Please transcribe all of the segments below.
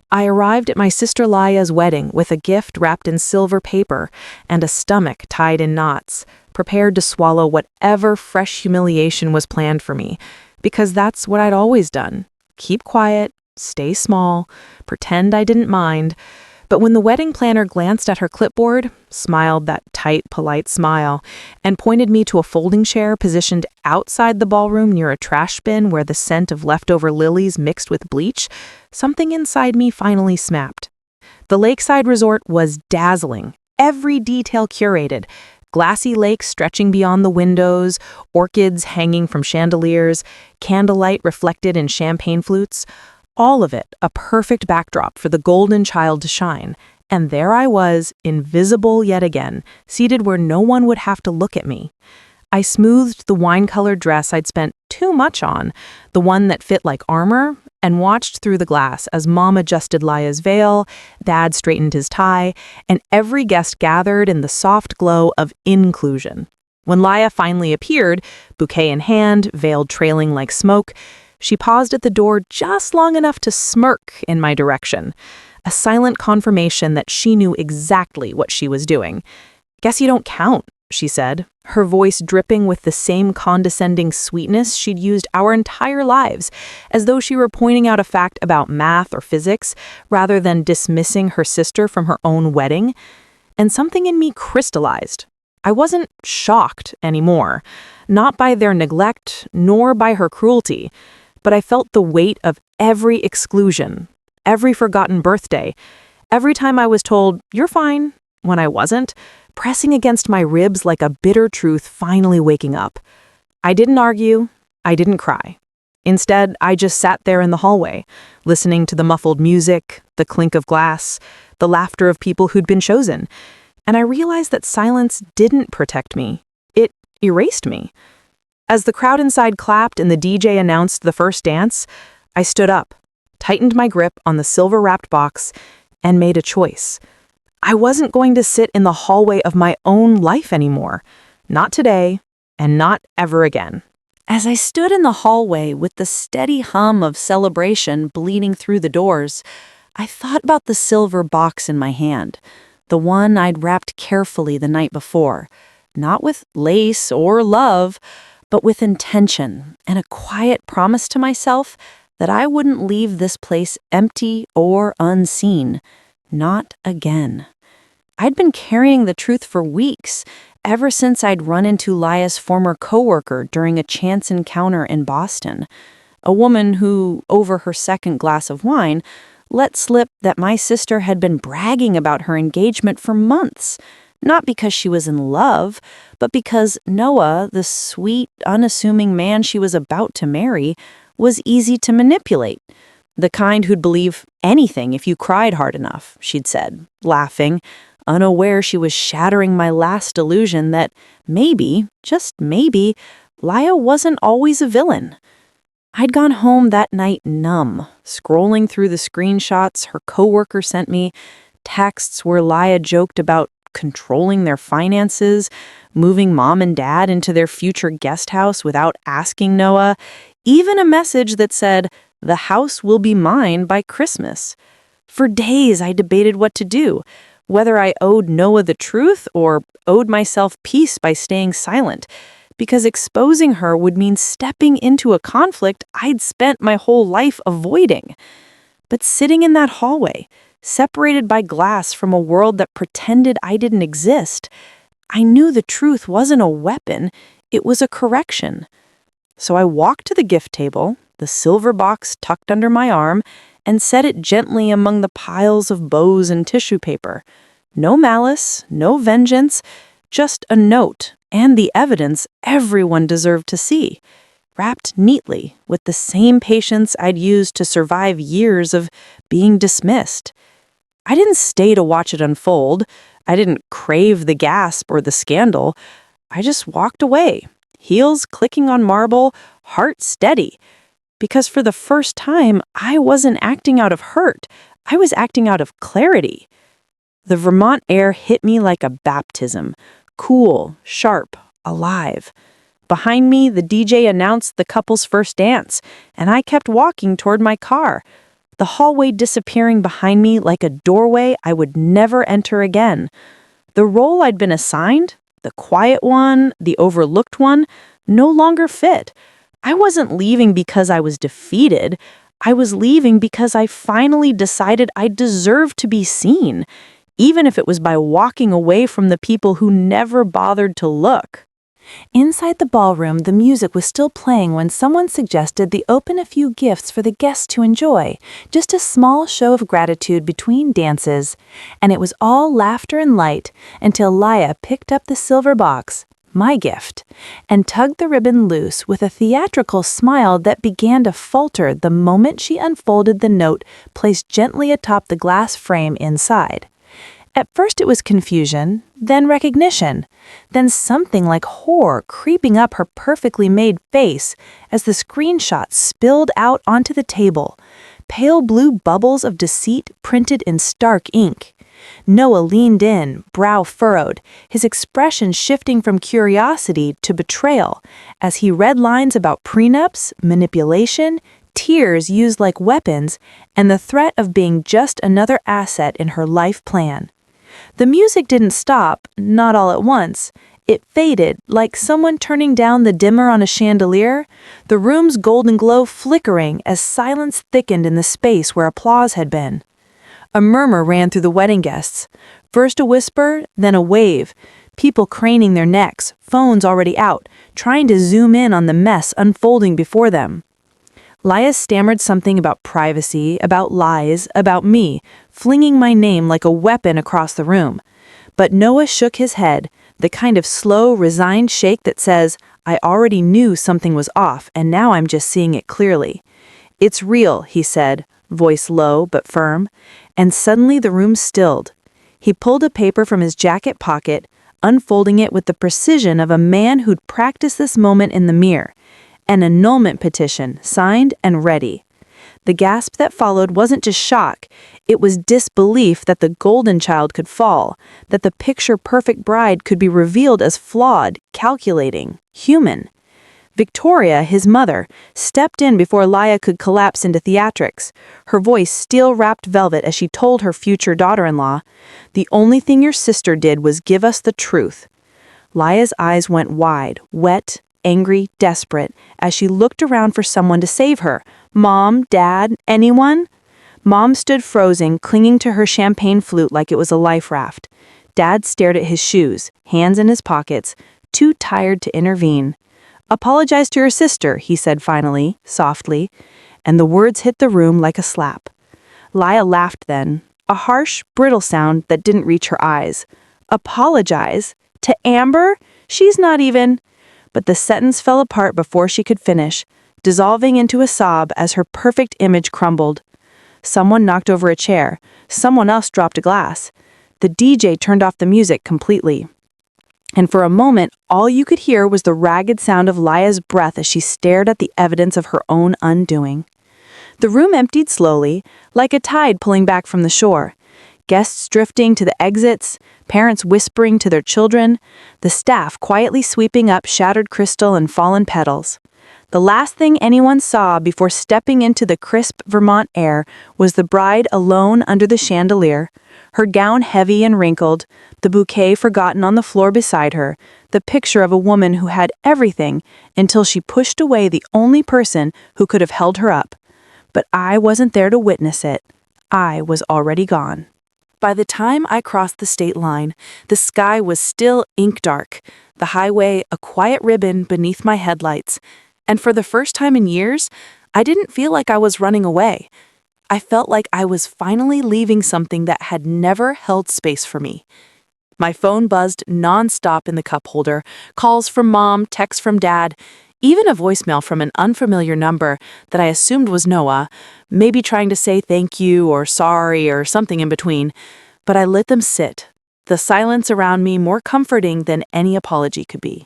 I arrived at my sister Laya's wedding with a gift wrapped in silver paper and a stomach tied in knots, prepared to swallow whatever fresh humiliation was planned for me, because that's what I'd always done. Keep quiet, stay small, pretend I didn't mind. But when the wedding planner glanced at her clipboard, smiled that tight, polite smile, and pointed me to a folding chair positioned outside the ballroom near a trash bin where the scent of leftover lilies mixed with bleach, something inside me finally snapped. The lakeside resort was dazzling, every detail curated. Glassy lakes stretching beyond the windows, orchids hanging from chandeliers, candlelight reflected in champagne flutes. All of it a perfect backdrop for the golden child to shine. And there I was, invisible yet again, seated where no one would have to look at me. I smoothed the wine-colored dress I'd spent too much on, the one that fit like armor, and watched through the glass as Mom adjusted Laya's veil, Dad straightened his tie, and every guest gathered in the soft glow of inclusion. When Laya finally appeared, bouquet in hand, veil trailing like smoke, she paused at the door just long enough to smirk in my direction, a silent confirmation that she knew exactly what she was doing. "Guess you don't count," she said, her voice dripping with the same condescending sweetness she'd used our entire lives, as though she were pointing out a fact about math or physics rather than dismissing her sister from her own wedding. And something in me crystallized. I wasn't shocked anymore, not by their neglect nor by her cruelty. But I felt the weight of every exclusion, every forgotten birthday, every time I was told, "You're fine," when I wasn't, pressing against my ribs like a bitter truth finally waking up. I didn't argue, I didn't cry. Instead, I just sat there in the hallway, listening to the muffled music, the clink of glass, the laughter of people who'd been chosen. And I realized that silence didn't protect me. It erased me. As the crowd inside clapped and the DJ announced the first dance, I stood up, tightened my grip on the silver-wrapped box, and made a choice. I wasn't going to sit in the hallway of my own life anymore. Not today, and not ever again. As I stood in the hallway with the steady hum of celebration bleeding through the doors, I thought about the silver box in my hand, the one I'd wrapped carefully the night before, not with lace or love, but with intention and a quiet promise to myself that I wouldn't leave this place empty or unseen. Not again. I'd been carrying the truth for weeks, ever since I'd run into Laya's former coworker during a chance encounter in Boston, a woman who, over her second glass of wine, let slip that my sister had been bragging about her engagement for months. Not because she was in love, but because Noah, the sweet, unassuming man she was about to marry, was easy to manipulate. The kind who'd believe anything if you cried hard enough, she'd said, laughing, unaware she was shattering my last illusion that maybe, just maybe, Laya wasn't always a villain. I'd gone home that night numb, scrolling through the screenshots her coworker sent me, texts where Laya joked about controlling their finances, moving Mom and Dad into their future guest house without asking Noah, even a message that said, "The house will be mine by Christmas." For days I debated what to do, whether I owed Noah the truth or owed myself peace by staying silent, because exposing her would mean stepping into a conflict I'd spent my whole life avoiding. But sitting in that hallway, separated by glass from a world that pretended I didn't exist, I knew the truth wasn't a weapon, it was a correction. So I walked to the gift table, the silver box tucked under my arm, and set it gently among the piles of bows and tissue paper. No malice, no vengeance, just a note and the evidence everyone deserved to see, wrapped neatly with the same patience I'd used to survive years of being dismissed. I didn't stay to watch it unfold. I didn't crave the gasp or the scandal. I just walked away, heels clicking on marble, heart steady. Because for the first time, I wasn't acting out of hurt. I was acting out of clarity. The Vermont air hit me like a baptism, cool, sharp, alive. Behind me, the DJ announced the couple's first dance, and I kept walking toward my car. the hallway disappearing behind me like a doorway I would never enter again. The role I'd been assigned, the quiet one, the overlooked one, no longer fit. I wasn't leaving because I was defeated. I was leaving because I finally decided I deserved to be seen, even if it was by walking away from the people who never bothered to look. Inside the ballroom, the music was still playing when someone suggested they open a few gifts for the guests to enjoy, just a small show of gratitude between dances. And it was all laughter and light until Laya picked up the silver box, my gift, and tugged the ribbon loose with a theatrical smile that began to falter the moment she unfolded the note placed gently atop the glass frame inside. At first it was confusion, then recognition, then something like horror creeping up her perfectly made face as the screenshot spilled out onto the table, pale blue bubbles of deceit printed in stark ink. Noah leaned in, brow furrowed, his expression shifting from curiosity to betrayal as he read lines about prenups, manipulation, tears used like weapons, and the threat of being just another asset in her life plan. The music didn't stop, not all at once. It faded, like someone turning down the dimmer on a chandelier, the room's golden glow flickering as silence thickened in the space where applause had been. A murmur ran through the wedding guests. First a whisper, then a wave. People craning their necks, phones already out, trying to zoom in on the mess unfolding before them. Laya stammered something about privacy, about lies, about me, flinging my name like a weapon across the room. But Noah shook his head, the kind of slow, resigned shake that says, I already knew something was off, and now I'm just seeing it clearly. It's real, he said, voice low but firm, and suddenly the room stilled. He pulled a paper from his jacket pocket, unfolding it with the precision of a man who'd practiced this moment in the mirror. An annulment petition, signed and ready. The gasp that followed wasn't just shock, it was disbelief that the golden child could fall, that the picture-perfect bride could be revealed as flawed, calculating, human. Victoria, his mother, stepped in before Laya could collapse into theatrics, her voice steel-wrapped velvet as she told her future daughter-in-law, "The only thing your sister did was give us the truth." Laya's eyes went wide, wet, angry, desperate, as she looked around for someone to save her. Mom, Dad, anyone? Mom stood frozen, clinging to her champagne flute like it was a life raft. Dad stared at his shoes, hands in his pockets, too tired to intervene. "Apologize to your sister," he said finally, softly, and the words hit the room like a slap. Laya laughed then, a harsh, brittle sound that didn't reach her eyes. Apologize? To Amber? She's not even... But the sentence fell apart before she could finish, dissolving into a sob as her perfect image crumbled. Someone knocked over a chair. Someone else dropped a glass. The DJ turned off the music completely. And for a moment, all you could hear was the ragged sound of Laya's breath as she stared at the evidence of her own undoing. The room emptied slowly, like a tide pulling back from the shore. Guests drifting to the exits, parents whispering to their children, the staff quietly sweeping up shattered crystal and fallen petals. The last thing anyone saw before stepping into the crisp Vermont air was the bride alone under the chandelier, her gown heavy and wrinkled, the bouquet forgotten on the floor beside her, the picture of a woman who had everything until she pushed away the only person who could have held her up. But I wasn't there to witness it. I was already gone. By the time I crossed the state line, the sky was still ink dark, the highway a quiet ribbon beneath my headlights, and for the first time in years, I didn't feel like I was running away. I felt like I was finally leaving something that had never held space for me. My phone buzzed nonstop in the cup holder, calls from Mom, texts from Dad, even a voicemail from an unfamiliar number that I assumed was Noah, maybe trying to say thank you or sorry or something in between, but I let them sit, the silence around me more comforting than any apology could be.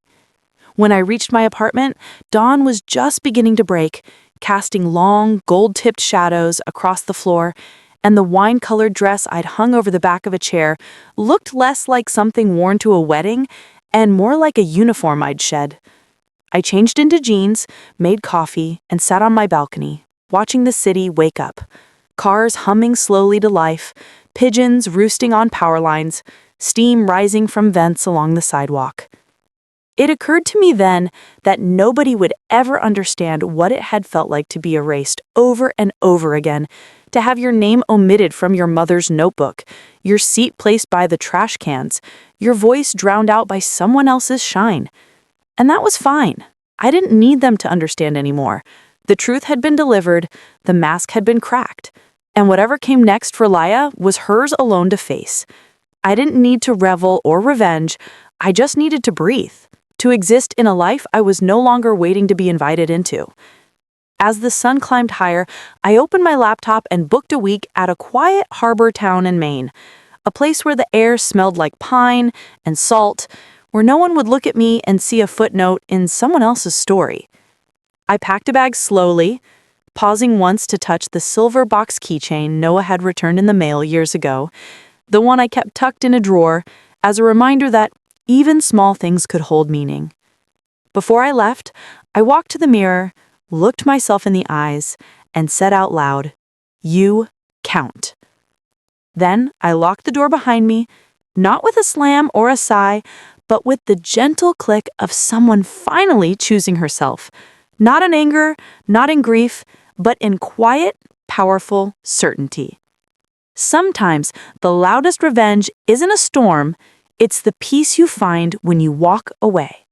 When I reached my apartment, dawn was just beginning to break, casting long, gold-tipped shadows across the floor, and the wine-colored dress I'd hung over the back of a chair looked less like something worn to a wedding and more like a uniform I'd shed. I changed into jeans, made coffee, and sat on my balcony, watching the city wake up. Cars humming slowly to life, pigeons roosting on power lines, steam rising from vents along the sidewalk. It occurred to me then that nobody would ever understand what it had felt like to be erased over and over again, to have your name omitted from your mother's notebook, your seat placed by the trash cans, your voice drowned out by someone else's shine. And that was fine. I didn't need them to understand anymore. The truth had been delivered, the mask had been cracked, and whatever came next for Laya was hers alone to face. I didn't need to revel or revenge, I just needed to breathe, to exist in a life I was no longer waiting to be invited into. As the sun climbed higher, I opened my laptop and booked a week at a quiet harbor town in Maine, a place where the air smelled like pine and salt, where no one would look at me and see a footnote in someone else's story. I packed a bag slowly, pausing once to touch the silver box keychain Noah had returned in the mail years ago, the one I kept tucked in a drawer as a reminder that even small things could hold meaning. Before I left, I walked to the mirror, looked myself in the eyes, and said out loud, "You count." Then I locked the door behind me, not with a slam or a sigh, but with the gentle click of someone finally choosing herself, not in anger, not in grief, but in quiet, powerful certainty. Sometimes the loudest revenge isn't a storm, it's the peace you find when you walk away.